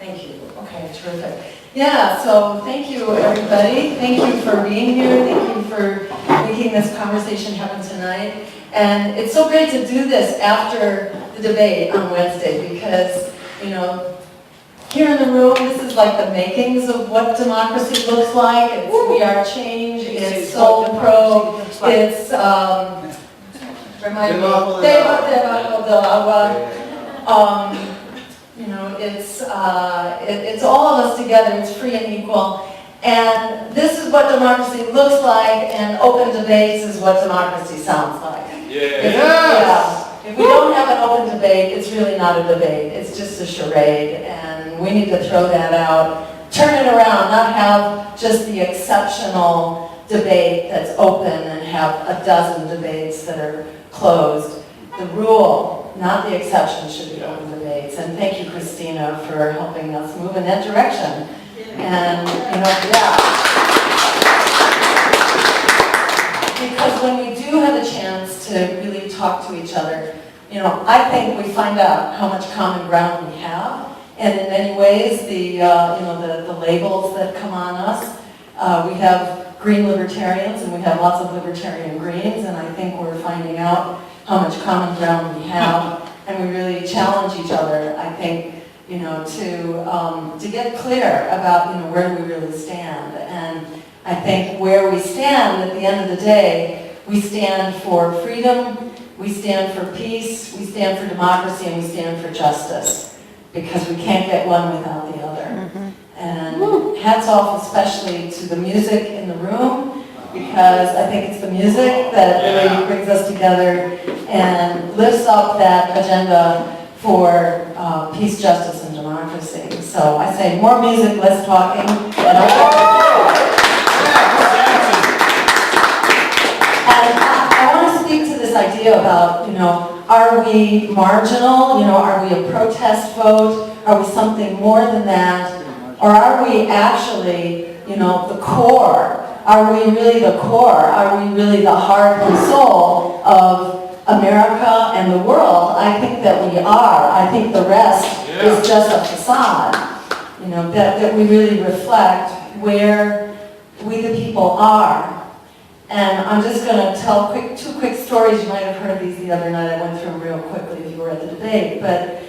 Thank you. Okay, terrific. Yeah, so thank you, everybody. Thank you for being here. Thank you for making this conversation happen tonight. And it's so great to do this after the debate on Wednesday because, you know, here in the room, this is like the makings of what democracy looks like. It's We Are Change, it's Soul Pro, it's, remind me, you know, it's all of us together, it's free and equal. And this is what democracy looks like, and open debates is what democracy sounds like. If we don't have an open debate, it's really not a debate, it's just a charade, and we need to throw that out, turn it around, not have just the exceptional debate that's open and have a dozen debates that are closed. The rule, not the exception, should be open debates. And thank you, Christina, for helping us move in that direction. And, you know, because when we do have a chance to really talk to each other, you know, I think we find out how much common ground we have. And in many ways, the labels that come on us, we have green libertarians and we have lots of libertarian greens, and I think we're finding out how much common ground we have, and we really challenge each other, I think, you know, to get clear about, you know, where do we really stand. And I think where we stand at the end of the day, we stand for freedom, we stand for peace, we stand for democracy, and we stand for justice, because we can't get one without the other. And hats off especially to the music in the room, because I think it's the music that really brings us together and lifts up that agenda for peace, justice, and democracy. So I say more music, less talking. And I want to speak to this idea about, you know, are we marginal? You know, are we a protest vote? Are we something more than that? Or are we actually, you know, the core? Are we really the core? Are we really the heart and soul of America and the world? I think that we are. I think the rest is just a facade. You know, that we really reflect where we the people are. And I'm just going to tell two quick stories. You might have heard these the other night. I went through them real quickly if you were at the debate. But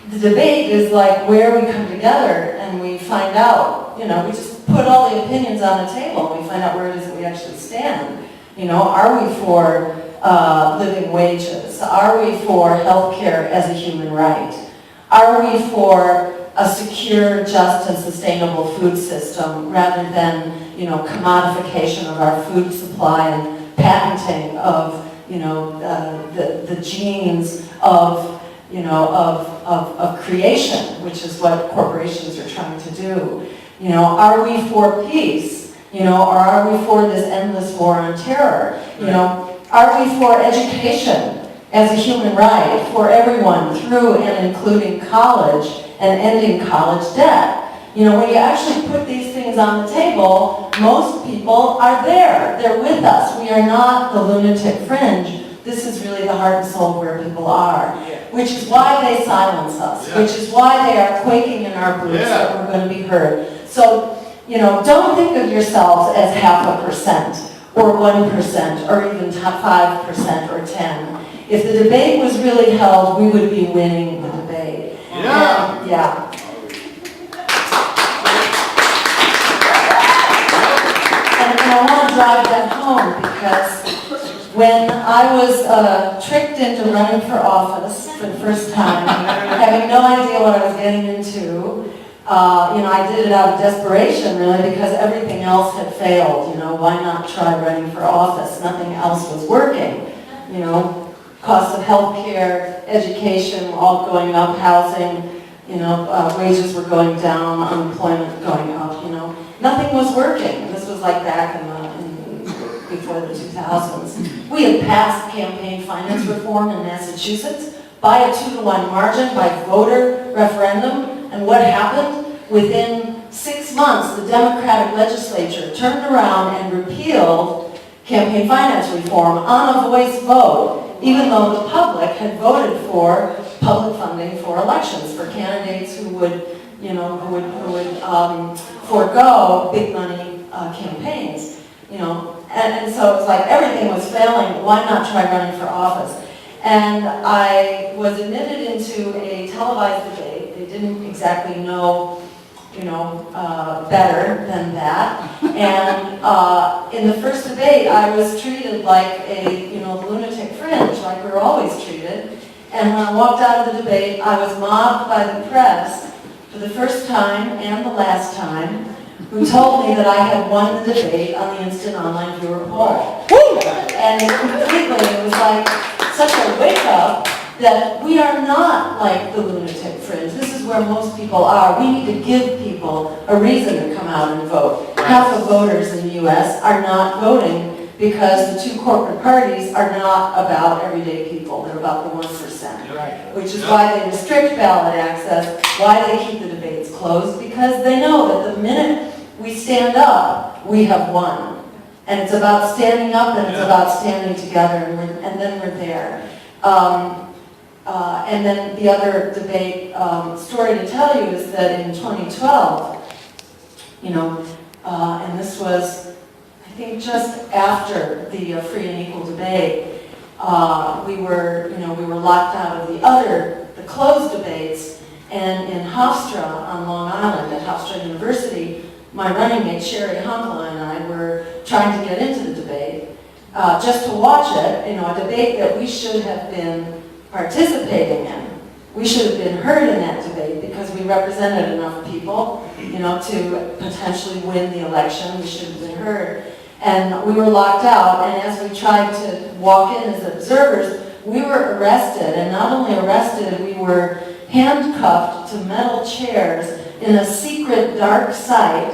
the debate is like where we come together and we find out, you know, we just put all the opinions on the table and we find out where it is that we actually stand. You know, are we for living wages? Are we for healthcare as a human right? Are we for a secure, just, and sustainable food system rather than, you know, commodification of our food supply and patenting of, you know, the genes of, you know, of creation, which is what corporations are trying to do. You know, are we for peace? You know, or are we for this endless war on terror? You know, are we for education as a human right for everyone through and including college and ending college debt? You know, when you actually put these things on the table, most people are there. They're with us. We are not the lunatic fringe. This is really the heart and soul of where people are, which is why they silence us, which is why they are quaking in our boots that we're going to be heard. So, you know, don't think of yourselves as 0.5% or 1% or even 5% or 10. If the debate was really held, we would be winning the debate. Yeah. And I want to drive that home because when I was tricked into running for office for the first time, having no idea what I was getting into, you know, I did it out of desperation, really, because everything else had failed. You know, why not try running for office? Nothing else was working. You know, cost of healthcare, education, all going up, housing, you know, wages were going down, unemployment going up, you know. Nothing was working. This was like back before the 2000s. We had passed campaign finance reform in Massachusetts by a 2-to-1 margin by voter referendum. And what happened? Within 6 months, the Democratic legislature turned around and repealed campaign finance reform on a voice vote, even though the public had voted for public funding for elections, for candidates who would who would forego big money campaigns, and so it's like everything was failing. Why not try running for office? And I was admitted into a televised debate. They didn't exactly know, better than that. And in the first debate, I was treated like a, lunatic fringe, like we're always treated. And when I walked out of the debate, I was mobbed by the press for the first time and the last time, who told me that I had won the debate on the instant online viewer poll. And it was like such a wake up that we are not like the lunatic fringe. This is where most people are. We need to give people a reason to come out and vote. Half of voters in the U.S. are not voting because the two corporate parties are not about everyday people. They're about the 1%, which is why they restrict ballot access, why they keep the debates closed, because they know that the minute we stand up, we have won. And it's about standing up, and it's about standing together, and then we're there. And then the other debate story to tell you is that in 2012, and this was, I think, just after the free and equal debate, we were locked out of the closed debates, and in Hofstra on Long Island at Hofstra University, my running mate Sherry Hunkla and I were trying to get into the debate just to watch it, a debate that we should have been participating in. We should have been heard in that debate because we represented enough people, to potentially win the election. We should have been heard. And we were locked out, and as we tried to walk in as observers, we were arrested, and not only arrested, we were handcuffed to metal chairs in a secret dark site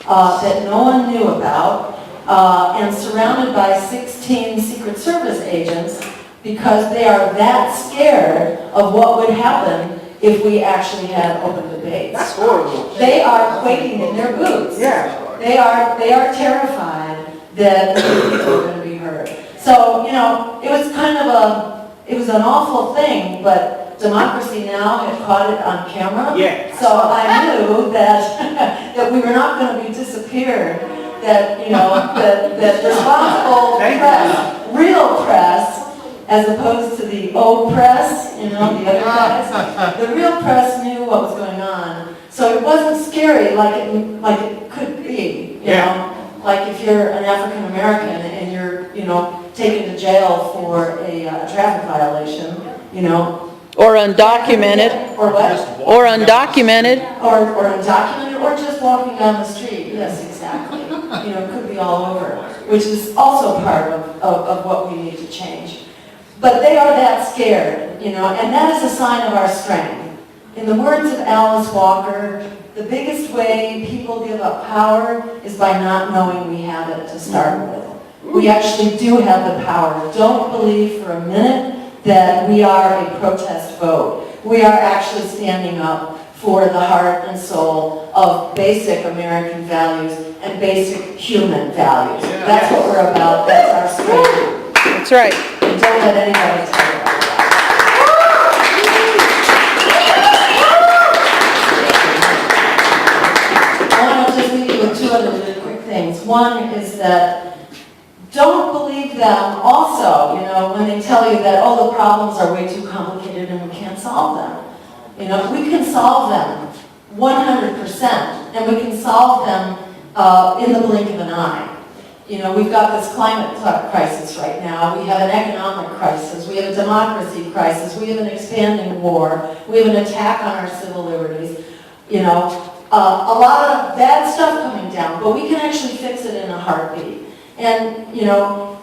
that no one knew about, and surrounded by 16 Secret Service agents because they are that scared of what would happen if we actually had open debates. That's horrible. They are quaking in their boots. Yeah. They are terrified that people are going to be heard. So, it was kind of it was an awful thing, but Democracy Now! Had caught it on camera. Yeah. So I knew that, that we were not going to be disappeared, that, that responsible press, real press, as opposed to the old press, the other press, the real press knew what was going on. So it wasn't scary like it could be, like if you're an African American and you're, taken to jail for a traffic violation, Or undocumented. Or what? Or undocumented. Or undocumented, or just walking down the street. Yes, exactly. It could be all over, which is also part of what we need to change. But they are that scared, and that is a sign of our strength. In the words of Alice Walker, the biggest way people give up power is by not knowing we have it to start with. We actually do have the power. Don't believe for a minute that we are a protest vote. We are actually standing up for the heart and soul of basic American values and basic human values. That's what we're about. That's our strength. That's right. And don't let anybody tell you that. I want to just leave you with two other really quick things. One is that don't believe them also, when they tell you that, the problems are way too complicated and we can't solve them. We can solve them 100%, and we can solve them in the blink of an eye. We've got this climate crisis right now. We have an economic crisis. We have a democracy crisis. We have an expanding war. We have an attack on our civil liberties. A lot of bad stuff coming down, but we can actually fix it in a heartbeat. And,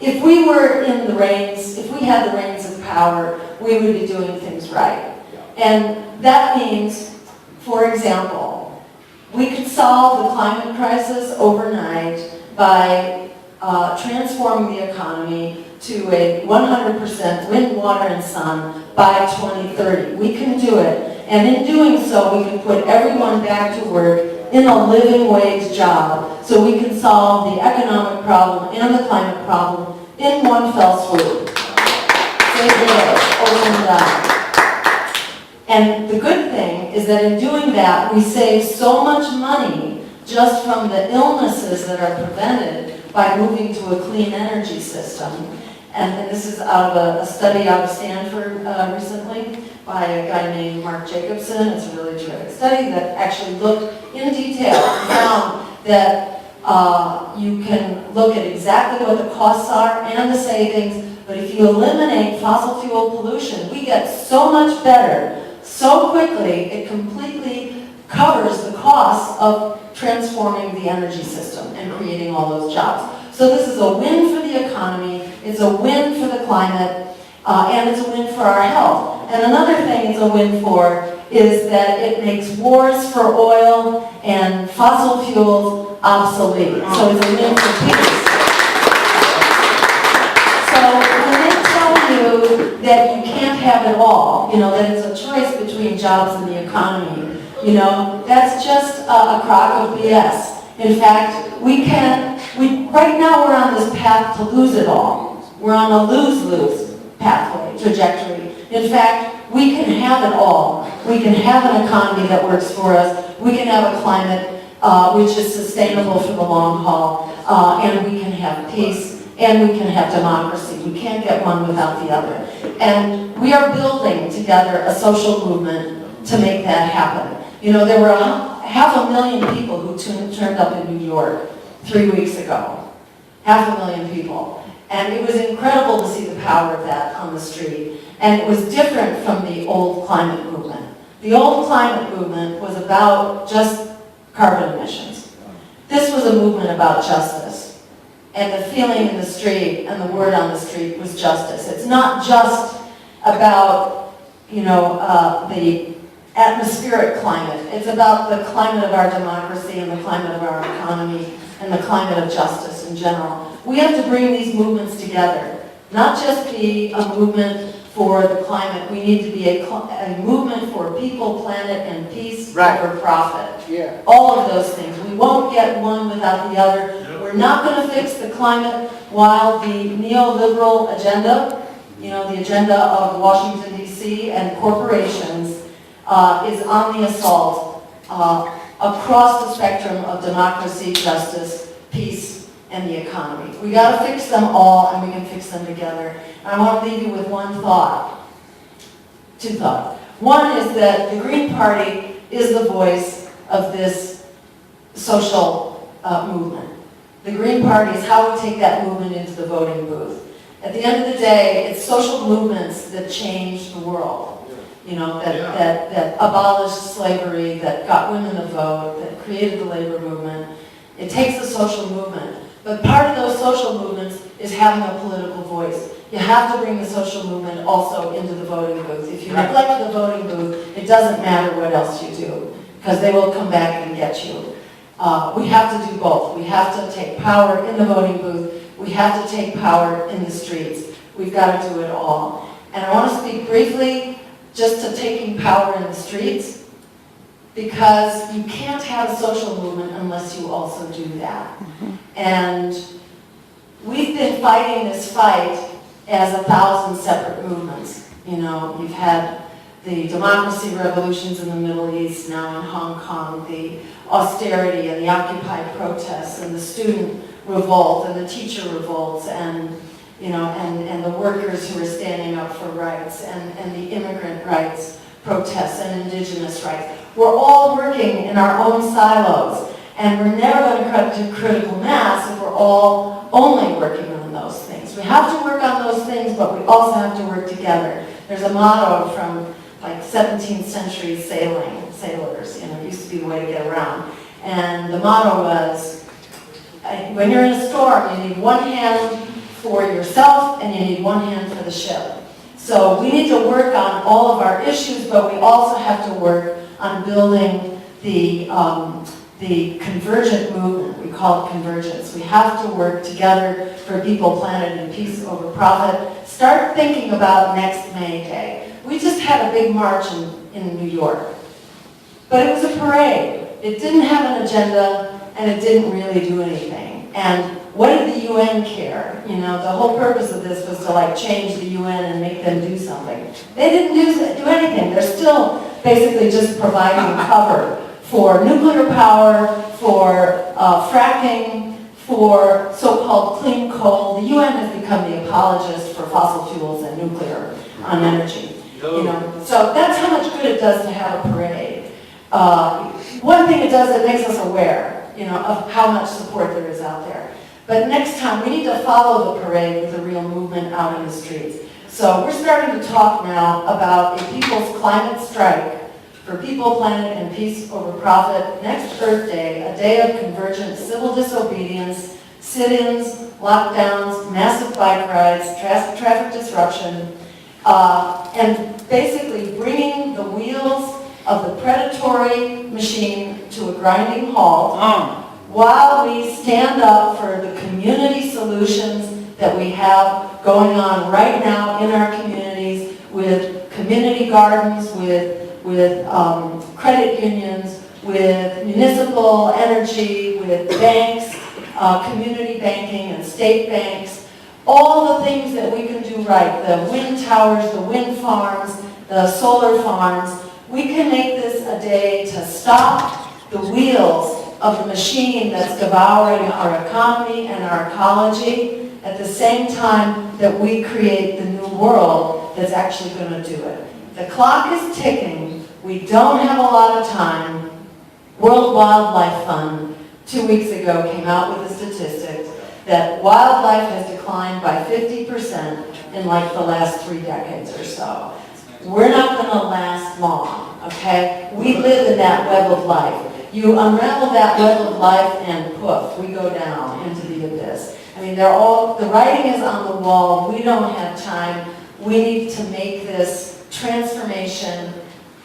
if we were in the reins, if we had the reins of power, we would be doing things right. And that means, for example, we could solve the climate crisis overnight by transforming the economy to a 100% wind, water, and sun by 2030. We can do it. And in doing so, we can put everyone back to work in a living wage job so we can solve the economic problem and the climate problem in one fell swoop. Save the world, open it up. And the good thing is that in doing that, we save so much money just from the illnesses that are prevented by moving to a clean energy system. And this is out of a study out of Stanford recently by a guy named Mark Jacobson. It's a really terrific study that actually looked in detail and found that you can look at exactly what the costs are and the savings, but if you eliminate fossil fuel pollution, we get so much better so quickly, it completely covers the costs of transforming the energy system and creating all those jobs. So this is a win for the economy, it's a win for the climate, and it's a win for our health. And another thing it's a win for is that it makes wars for oil and fossil fuels obsolete. So it's a win for peace. So when they tell you that you can't have it all, that it's a choice between jobs and the economy, that's just a crock of BS. In fact, right now we're on this path to lose it all. We're on a lose-lose trajectory. In fact, we can have it all. We can have an economy that works for us. We can have a climate which is sustainable for the long haul. And we can have peace. And we can have democracy. We can't get one without the other. And we are building together a social movement to make that happen. There were 500,000 people who turned up in New York 3 weeks ago. 500,000 people. And it was incredible to see the power of that on the street. And it was different from the old climate movement. The old climate movement was about just carbon emissions. This was a movement about justice. And the feeling in the street and the word on the street was justice. It's not just about, the atmospheric climate. It's about the climate of our democracy and the climate of our economy and the climate of justice in general. We have to bring these movements together, not just be a movement for the climate. We need to be a movement for people, planet, and peace over profit. Yeah. All of those things. We won't get one without the other. We're not going to fix the climate while the neoliberal agenda, the agenda of Washington, D.C. and corporations is on the assault across the spectrum of democracy, justice, peace, and the economy. We got to fix them all, and we can fix them together. And I want to leave you with one thought, two thoughts. One is that the Green Party is the voice of this social movement. The Green Party is how we take that movement into the voting booth. At the end of the day, it's social movements that change the world. That abolished slavery, that got women the vote, that created the labor movement. It takes a social movement. But part of those social movements is having a political voice. You have to bring the social movement also into the voting booth. If you neglect the voting booth, it doesn't matter what else you do, because they will come back and get you. We have to do both. We have to take power in the voting booth. We have to take power in the streets. We've got to do it all. And I want to speak briefly just to taking power in the streets, because you can't have a social movement unless you also do that. And we've been fighting this fight as 1,000 separate movements. You've had the democracy revolutions in the Middle East, now in Hong Kong, the austerity and the Occupy protests, and the student revolt, and the teacher revolts, and the workers who are standing up for rights, and the immigrant rights protests, and indigenous rights. We're all working in our own silos, and we're never going to cut to critical mass if we're all only working on those things. We have to work on those things, but we also have to work together. There's a motto from 17th century sailors, it used to be the way to get around. And the motto was, when you're in a storm, you need one hand for yourself and you need one hand for the ship. So we need to work on all of our issues, but we also have to work on building the convergent movement. We call it convergence. We have to work together for people, planet, and peace over profit. Start thinking about next May Day. We just had a big march in New York, but it was a parade. It didn't have an agenda, and it didn't really do anything. And what did the UN care? You know, the whole purpose of this was to like change the UN and make them do something. They didn't do anything. They're still basically just providing cover for nuclear power, for fracking, for so-called clean coal. The UN has become the apologist for fossil fuels and nuclear on energy. You know, so that's how much good it does to have a parade. One thing it does, it makes us aware, you know, of how much support there is out there. But next time, we need to follow the parade with a real movement out in the streets. So we're starting to talk now about a people's climate strike for people, planet, and peace over profit next Earth Day, a day of convergent civil disobedience, sit-ins, lockdowns, massive bike rides, traffic disruption, and basically bringing the wheels of the predatory machine to a grinding halt while we stand up for the community solutions that we have going on right now in our communities with community gardens, with credit unions, with municipal energy, with banks, community banking and state banks, all the things that we can do right, the wind towers, the wind farms, the solar farms. We can make this a day to stop the wheels of the machine that's devouring our economy and our ecology at the same time that we create the new world that's actually going to do it. The clock is ticking. We don't have a lot of time. World Wildlife Fund 2 weeks ago came out with a statistic that wildlife has declined by 50% in like the last 3 decades or so. We're not going to last long, okay? We live in that web of life. You unravel that web of life and poof, we go down into the abyss. I mean, the writing is on the wall. We don't have time. We need to make this transformation.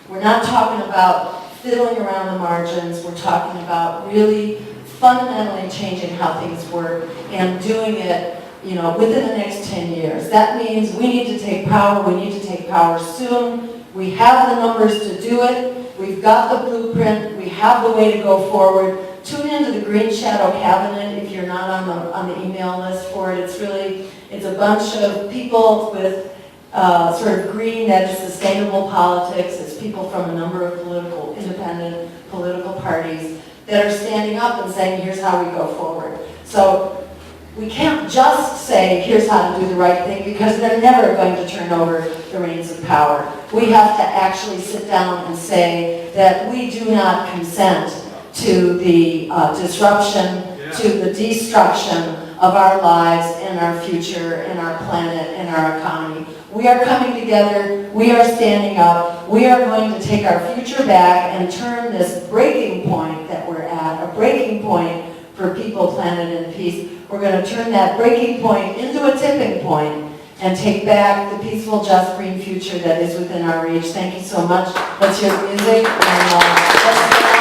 We're not talking about fiddling around the margins. We're talking about really fundamentally changing how things work and doing it, you know, within the next 10 years. That means we need to take power. We need to take power soon. We have the numbers to do it. We've got the blueprint. We have the way to go forward. Tune into the Green Shadow Cabinet if you're not on the email list for it. It's a bunch of people with sort of green, that is sustainable politics. It's people from a number of independent political parties that are standing up and saying, here's how we go forward. So we can't just say, here's how to do the right thing, because they're never going to turn over the reins of power. We have to actually sit down and say that we do not consent to the disruption, to the destruction of our lives and our future and our planet and our economy. We are coming together, we are standing up, we are going to take our future back and turn this breaking point that we're at, a breaking point for people, planet, and peace. We're going to turn that breaking point into a tipping point and take back the peaceful, just, green future that is within our reach. Thank you so much. Let's hear the music. And,